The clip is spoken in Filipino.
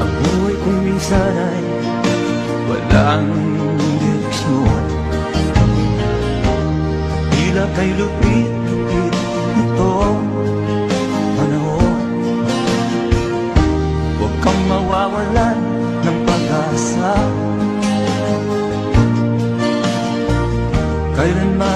Ang buhay kong minsan ay walang direksyon, tila kay lupit-lupit nitong panahon. Huwag kang mawawalan ng pag-asa, kailanman